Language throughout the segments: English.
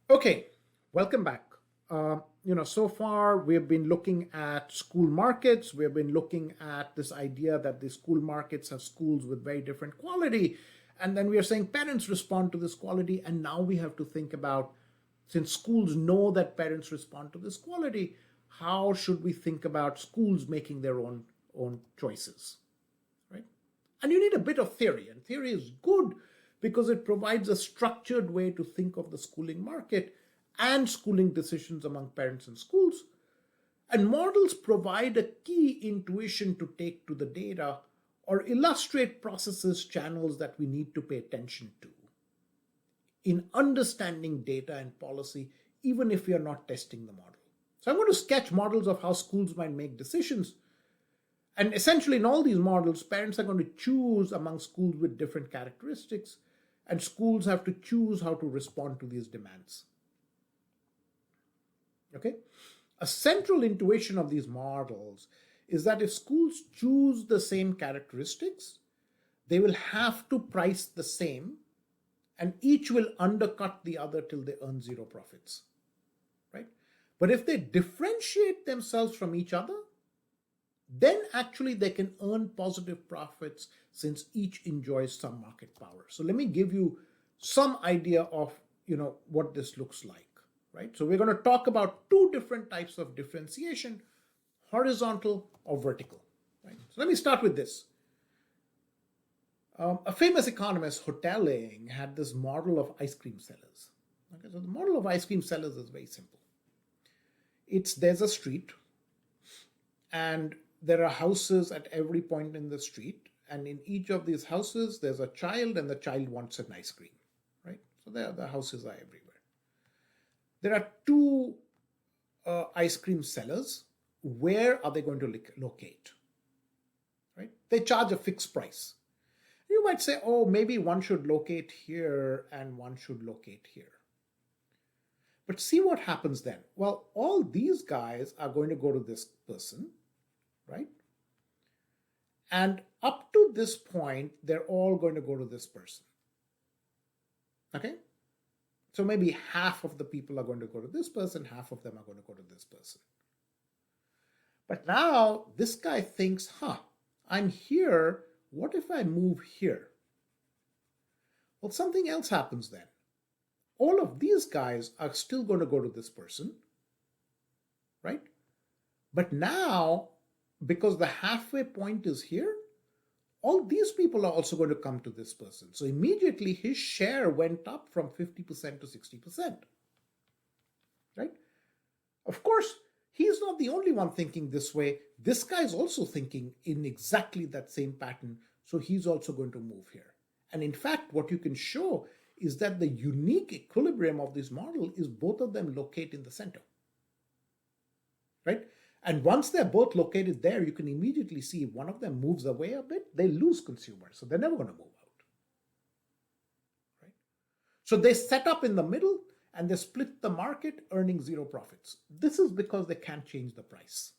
Okay, welcome back. So far we've been looking at school markets. We've been looking at this idea that the school markets have schools with very different quality. And then we are saying parents respond to this quality. And now we have to think about, since schools know that parents respond to this quality, how should we think about schools making their own choices, right? And you need a bit of theory, and theory is good because it provides a structured way to think of the schooling market and schooling decisions among parents and schools. And models provide a key intuition to take to the data or illustrate processes, channels that we need to pay attention to in understanding data and policy, even if we are not testing the model. So I'm going to sketch models of how schools might make decisions. And essentially, in all these models, parents are going to choose among schools with different characteristics, and schools have to choose how to respond to these demands. Okay? A central intuition of these models is that if schools choose the same characteristics, they will have to price the same, and each will undercut the other till they earn zero profits. Right? But if they differentiate themselves from each other, then actually they can earn positive profits since each enjoys some market power. So let me give you some idea of what this looks like, right? So we're going to talk about two different types of differentiation, horizontal or vertical, right? So let me start with this. A famous economist, Hotelling, had this model of ice cream sellers. Okay, so the model of ice cream sellers is very simple. There's a street, and there are houses at every point in the street, and in each of these houses there's a child, and the child wants an ice cream, right? So the houses are everywhere. There are two ice cream sellers. Where are they going to locate? Right? They charge a fixed price. You might say, oh, maybe one should locate here and one should locate here. But see what happens then. Well, all these guys are going to go to this person, right? And up to this point, they're all going to go to this person. Okay? So maybe half of the people are going to go to this person, half of them are going to go to this person. But now this guy thinks, I'm here. What if I move here? Well, something else happens then. All of these guys are still going to go to this person, right? But now, because the halfway point is here, all these people are also going to come to this person. So immediately his share went up from 50% to 60%, right? Of course, he's not the only one thinking this way. This guy is also thinking in exactly that same pattern. So he's also going to move here. And in fact, what you can show is that the unique equilibrium of this model is both of them locate in the center, right? And once they're both located there, you can immediately see if one of them moves away a bit, they lose consumers. So they're never going to move out, right? So they set up in the middle and they split the market, earning zero profits. This is because they can't change the price.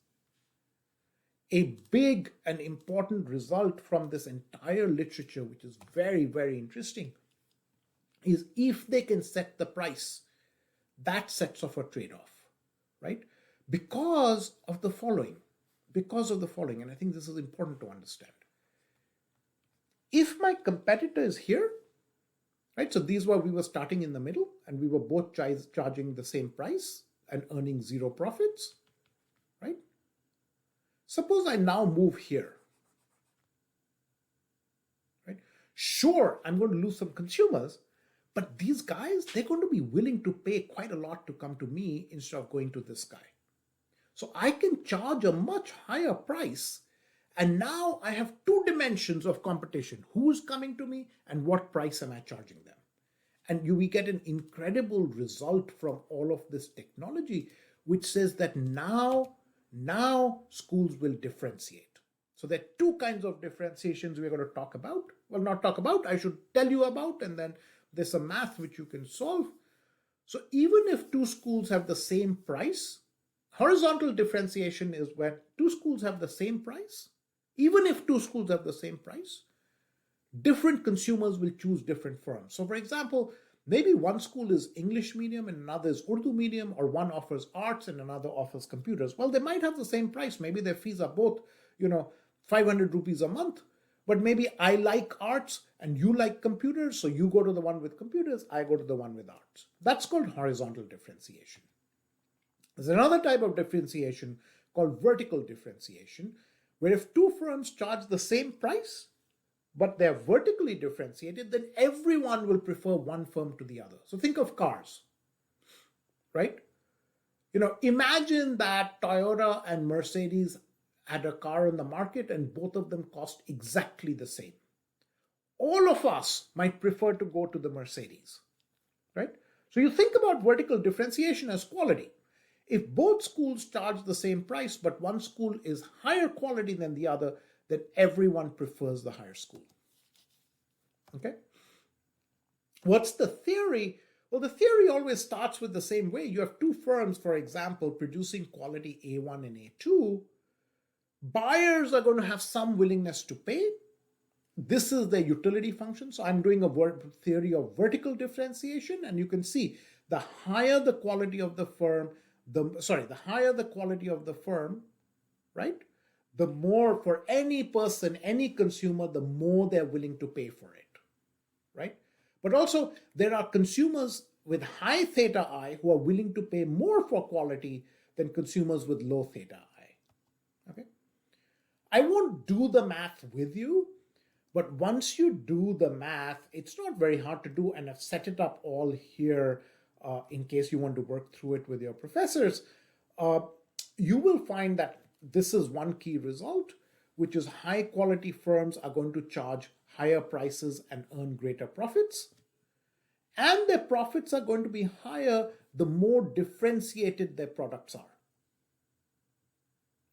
A big and important result from this entire literature, which is very, very interesting, is if they can set the price, that sets off a trade-off, right? Because of the following, and I think this is important to understand. If my competitor is here, right, so we were starting in the middle and we were both charging the same price and earning zero profits, right? Suppose I now move here, right? Sure, I'm going to lose some consumers, but these guys, they're going to be willing to pay quite a lot to come to me instead of going to this guy. So I can charge a much higher price. And now I have two dimensions of competition. Who's coming to me and what price am I charging them? And we get an incredible result from all of this technology, which says that now schools will differentiate. So there are two kinds of differentiations we're going to talk about. Well, not talk about, I should tell you about, and then there's some math which you can solve. So even if two schools have the same price, horizontal differentiation is when two schools have the same price. Even if two schools have the same price, different consumers will choose different firms. So for example, Maybe one school is English medium and another is Urdu medium, or one offers arts and another offers computers. Well, they might have the same price. Maybe their fees are both, you know, 500 rupees a month. But maybe I like arts and you like computers, so you go to the one with computers, I go to the one with arts. That's called horizontal differentiation. There's another type of differentiation called vertical differentiation, where if two firms charge the same price, but they're vertically differentiated, then everyone will prefer one firm to the other. So think of cars, right? Imagine that Toyota and Mercedes had a car in the market and both of them cost exactly the same. All of us might prefer to go to the Mercedes, right? So you think about vertical differentiation as quality. If both schools charge the same price, but one school is higher quality than the other, then everyone prefers the higher school. Okay? What's the theory? Well, the theory always starts with the same way. You have two firms, for example, producing quality A1 and A2. Buyers are going to have some willingness to pay. This is their utility function. So I'm doing a theory of vertical differentiation, and you can see the higher the quality of the firm, the higher the quality of the firm, right? The more for any person, any consumer, the more they're willing to pay for it, right? But also there are consumers with high theta I who are willing to pay more for quality than consumers with low theta I, okay? I won't do the math with you, but once you do the math, it's not very hard to do, and I've set it up all here in case you want to work through it with your professors. You will find that this is one key result, which is high quality firms are going to charge higher prices and earn greater profits. And their profits are going to be higher the more differentiated their products are,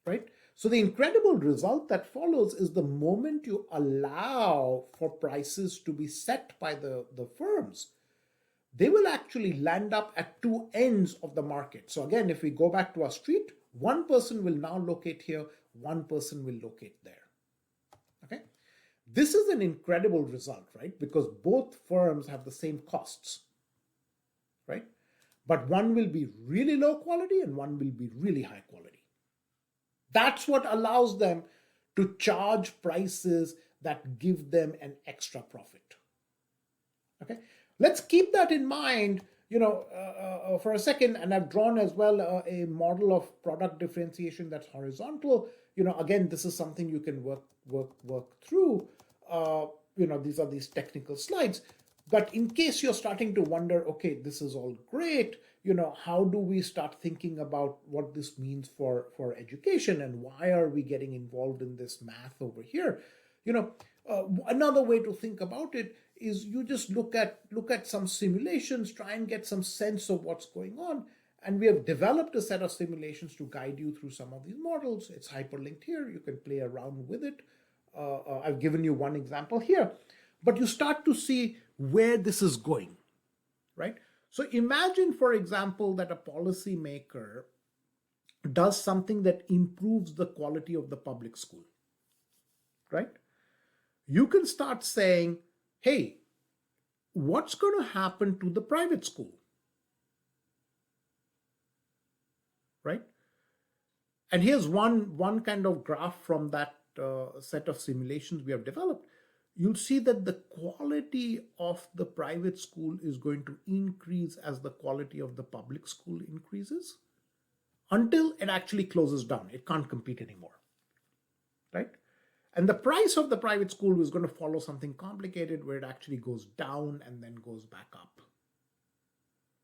right? So the incredible result that follows is the moment you allow for prices to be set by the firms, they will actually land up at two ends of the market. So again, if we go back to our street, one person will now locate here, one person will locate there. Okay? This is an incredible result, right? Because both firms have the same costs, right? But one will be really low quality and one will be really high quality. That's what allows them to charge prices that give them an extra profit. Okay? Let's keep that in mind, for a second, and I've drawn as well a model of product differentiation that's horizontal. Again, this is something you can work through. These are these technical slides. But in case you're starting to wonder, okay, this is all great, how do we start thinking about what this means for education and why are we getting involved in this math over here? Another way to think about it is you just look at some simulations, try and get some sense of what's going on. And we have developed a set of simulations to guide you through some of these models. It's hyperlinked here. You can play around with it. I've given you one example here. But you start to see where this is going, right? So imagine, for example, that a policymaker does something that improves the quality of the public school, right? You can start saying, hey, what's going to happen to the private school, right? And here's one kind of graph from that set of simulations we have developed. You'll see that the quality of the private school is going to increase as the quality of the public school increases until it actually closes down. It can't compete anymore, right? And the price of the private school is going to follow something complicated where it actually goes down and then goes back up,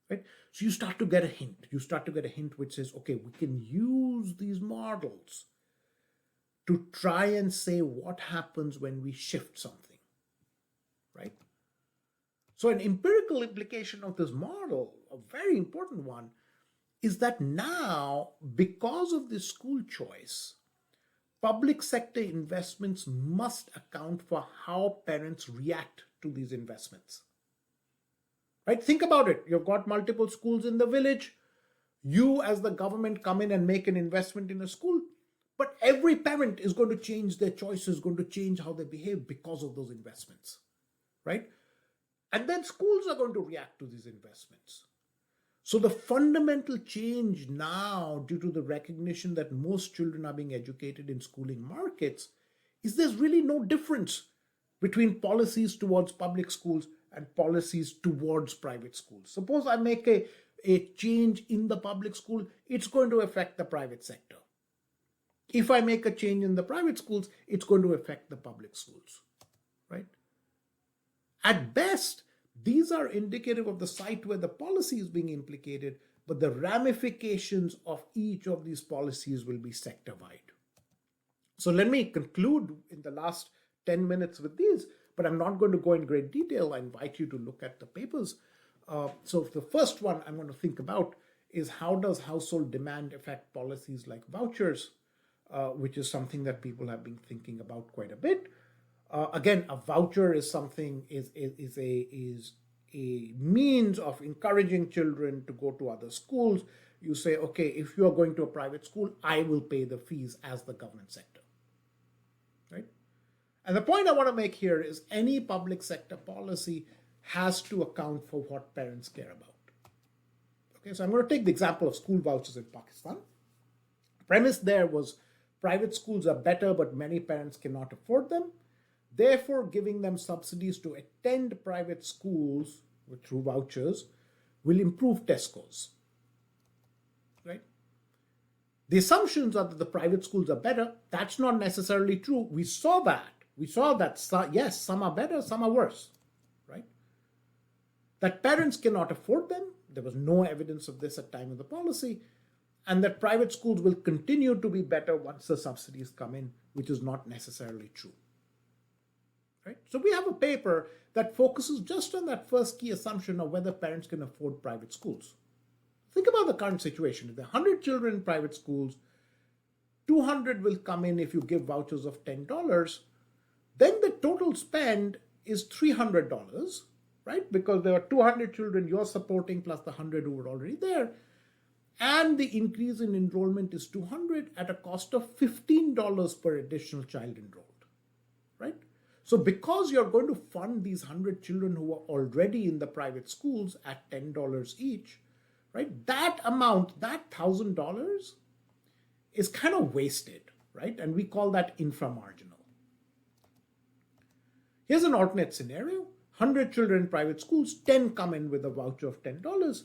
right? So you start to get a hint. You start to get a hint which says, okay, we can use these models to try and say what happens when we shift something, right? So an empirical implication of this model, a very important one, is that now, because of this school choice, public sector investments must account for how parents react to these investments, right? Think about it. You've got multiple schools in the village. You as the government come in and make an investment in a school. But every parent is going to change their choices, going to change how they behave because of those investments, right? And then schools are going to react to these investments. So the fundamental change now, due to the recognition that most children are being educated in schooling markets, is there's really no difference between policies towards public schools and policies towards private schools. Suppose I make a change in the public school, it's going to affect the private sector. If I make a change in the private schools, it's going to affect the public schools, right? At best, these are indicative of the site where the policy is being implicated, but the ramifications of each of these policies will be sector-wide. So let me conclude in the last 10 minutes with these, but I'm not going to go in great detail. I invite you to look at the papers. So the first one I'm going to think about is how does household demand affect policies like vouchers, which is something that people have been thinking about quite a bit. Again, a voucher is something is a means of encouraging children to go to other schools. You say, okay, if you are going to a private school, I will pay the fees as the government sector, right? And the point I want to make here is any public sector policy has to account for what parents care about. Okay, so I'm going to take the example of school vouchers in Pakistan. The premise there was private schools are better, but many parents cannot afford them. Therefore, giving them subsidies to attend private schools through vouchers will improve test scores, right? The assumptions are that the private schools are better. That's not necessarily true. We saw that. Yes, some are better, some are worse, right? That parents cannot afford them. There was no evidence of this at time of the policy. And that private schools will continue to be better once the subsidies come in, which is not necessarily true. Right? So we have a paper that focuses just on that first key assumption of whether parents can afford private schools. Think about the current situation. If there are 100 children in private schools, 200 will come in if you give vouchers of $10. Then the total spend is $300, right? Because there are 200 children you're supporting plus the 100 who were already there. And the increase in enrollment is 200 at a cost of $15 per additional child enrolled, right? So because you're going to fund these 100 children who are already in the private schools at $10 each, right? That amount, that $1,000 is kind of wasted, right? And we call that inframarginal. Here's an alternate scenario. 100 children in private schools, 10 come in with a voucher of $10.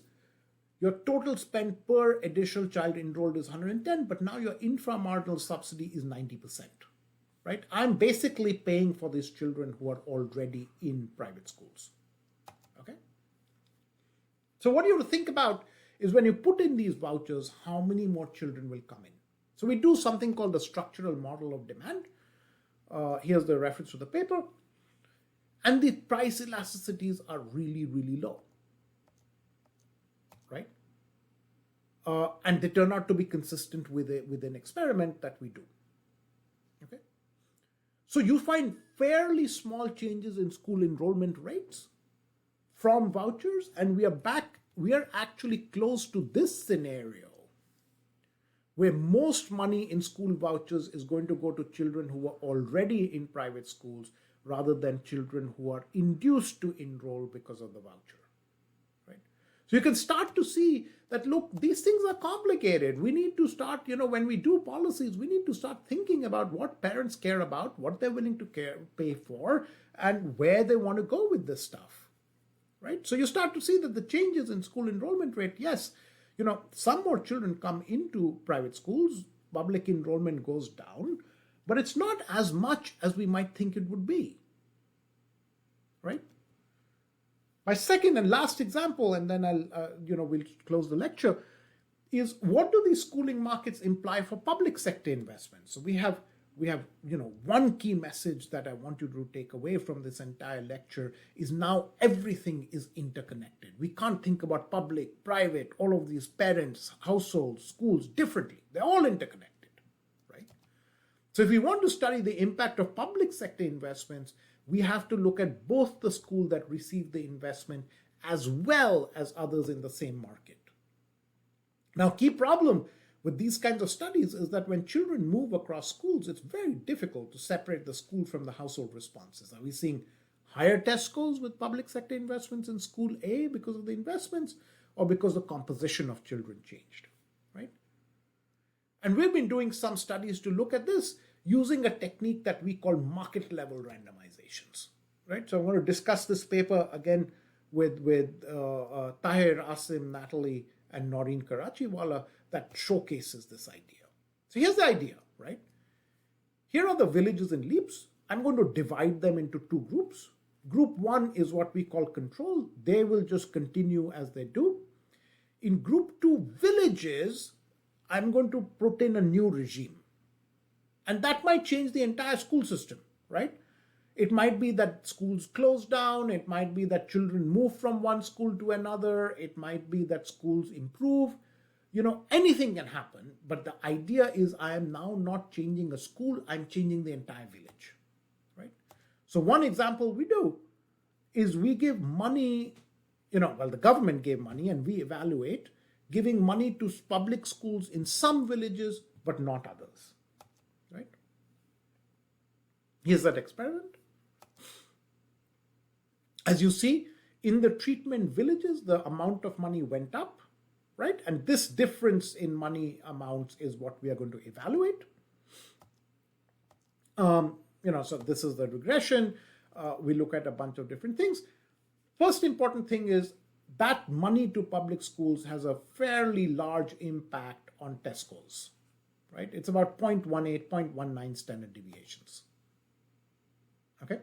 Your total spend per additional child enrolled is 110, but now your inframarginal subsidy is 90%. Right? I'm basically paying for these children who are already in private schools. Okay? So what you have to think about is when you put in these vouchers, how many more children will come in. So we do something called the structural model of demand. Here's the reference to the paper. And the price elasticities are really, really low. Right? And they turn out to be consistent with an experiment that we do. Okay? So you find fairly small changes in school enrollment rates from vouchers, and we are actually close to this scenario where most money in school vouchers is going to go to children who are already in private schools rather than children who are induced to enroll because of the voucher. Right? So you can start to see that, look, these things are complicated. We need to start, when we do policies, we need to start thinking about what parents care about, what they're willing to pay for, and where they want to go with this stuff, right? So you start to see that the changes in school enrollment rate, yes, some more children come into private schools, public enrollment goes down, but it's not as much as we might think it would be, right? My second and last example, and then we'll close the lecture, is what do these schooling markets imply for public sector investments? So we have one key message that I want you to take away from this entire lecture is now everything is interconnected. We can't think about public, private, all of these parents, households, schools differently. They're all interconnected, right? So if we want to study the impact of public sector investments, we have to look at both the school that received the investment as well as others in the same market. Now, key problem with these kinds of studies is that when children move across schools, it's very difficult to separate the school from the household responses. Are we seeing higher test scores with public sector investments in school A because of the investments, or because the composition of children changed, right? And we've been doing some studies to look at this using a technique that we call market level randomizations, right? So I'm going to discuss this paper again with Tahir, Asim, Natalie, and Noreen Karachiwala that showcases this idea. So here's the idea, right? Here are the villages in Leaps. I'm going to divide them into two groups. Group one is what we call control. They will just continue as they do. In group two villages, I'm going to put in a new regime. And that might change the entire school system, right? It might be that schools close down. It might be that children move from one school to another. It might be that schools improve. Anything can happen. But the idea is I am now not changing a school. I'm changing the entire village, right? So one example we do is we give money, the government gave money and we evaluate giving money to public schools in some villages, but not others, right? Here's that experiment. As you see, in the treatment villages, the amount of money went up, right? And this difference in money amounts is what we are going to evaluate. So this is the regression. We look at a bunch of different things. First important thing is that money to public schools has a fairly large impact on test scores, right? It's about 0.18, 0.19 standard deviations. Okay.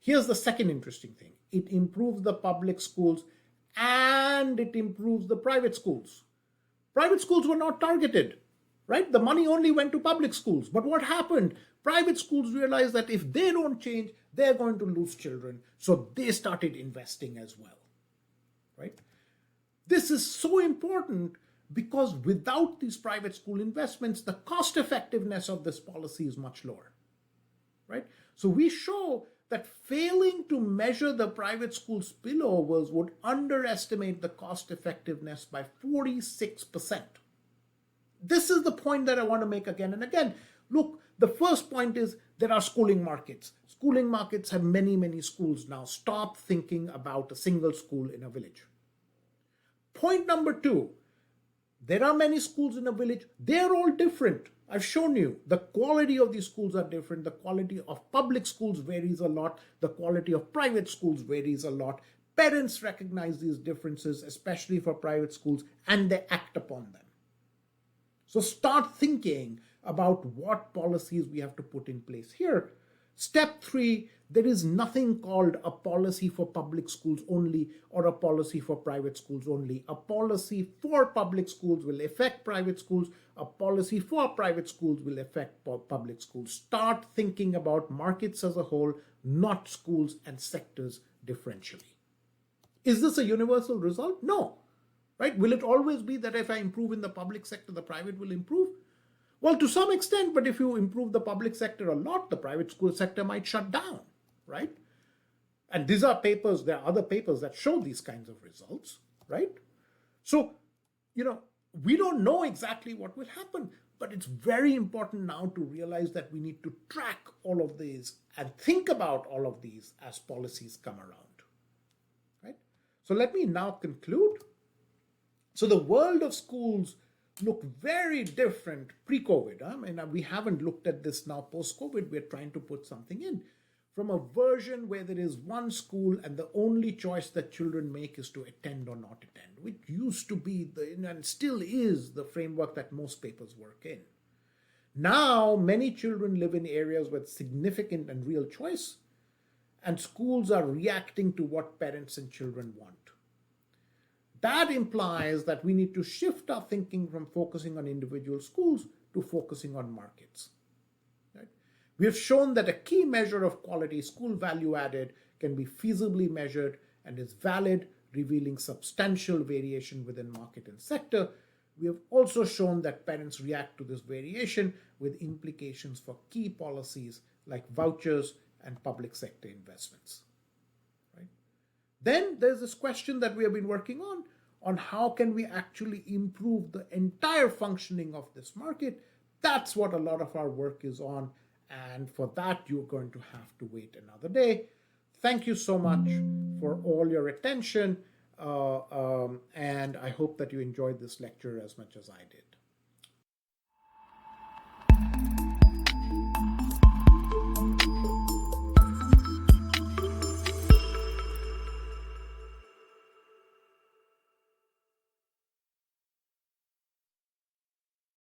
Here's the second interesting thing. It improves the public schools and it improves the private schools. Private schools were not targeted, right? The money only went to public schools. But what happened? Private schools realized that if they don't change, they're going to lose children. So they started investing as well, right? This is so important because without these private school investments, the cost effectiveness of this policy is much lower, right? So we show that failing to measure the private school spillovers would underestimate the cost effectiveness by 46%. This is the point that I want to make again and again. Look, the first point is there are schooling markets. Schooling markets have many, many schools now. Stop thinking about a single school in a village. Point number two, there are many schools in a village. They're all different. I've shown you the quality of these schools are different. The quality of public schools varies a lot. The quality of private schools varies a lot. Parents recognize these differences, especially for private schools, and they act upon them. So start thinking about what policies we have to put in place here. Step three, there is nothing called a policy for public schools only or a policy for private schools only. A policy for public schools will affect private schools. A policy for private schools will affect public schools. Start thinking about markets as a whole, not schools and sectors differentially. Is this a universal result? No. Right? Will it always be that if I improve in the public sector, the private will improve? Well, to some extent, but if you improve the public sector a lot, the private school sector might shut down, right? And these are papers, there are other papers that show these kinds of results, right? So, we don't know exactly what will happen, but it's very important now to realize that we need to track all of these and think about all of these as policies come around, right? So let me now conclude. So the world of schools look very different pre-COVID. I mean, we haven't looked at this now post-COVID. We're trying to put something in. From a version where there is one school and the only choice that children make is to attend or not attend, which used to be and still is the framework that most papers work in. Now, many children live in areas with significant and real choice, and schools are reacting to what parents and children want. That implies that we need to shift our thinking from focusing on individual schools to focusing on markets. Right? We have shown that a key measure of quality, school value added, can be feasibly measured and is valid, revealing substantial variation within market and sector. We have also shown that parents react to this variation with implications for key policies like vouchers and public sector investments. Right? Then there's this question that we have been working on how can we actually improve the entire functioning of this market. That's what a lot of our work is on. And for that, you're going to have to wait another day. Thank you so much for all your attention, and I hope that you enjoyed this lecture as much as I did.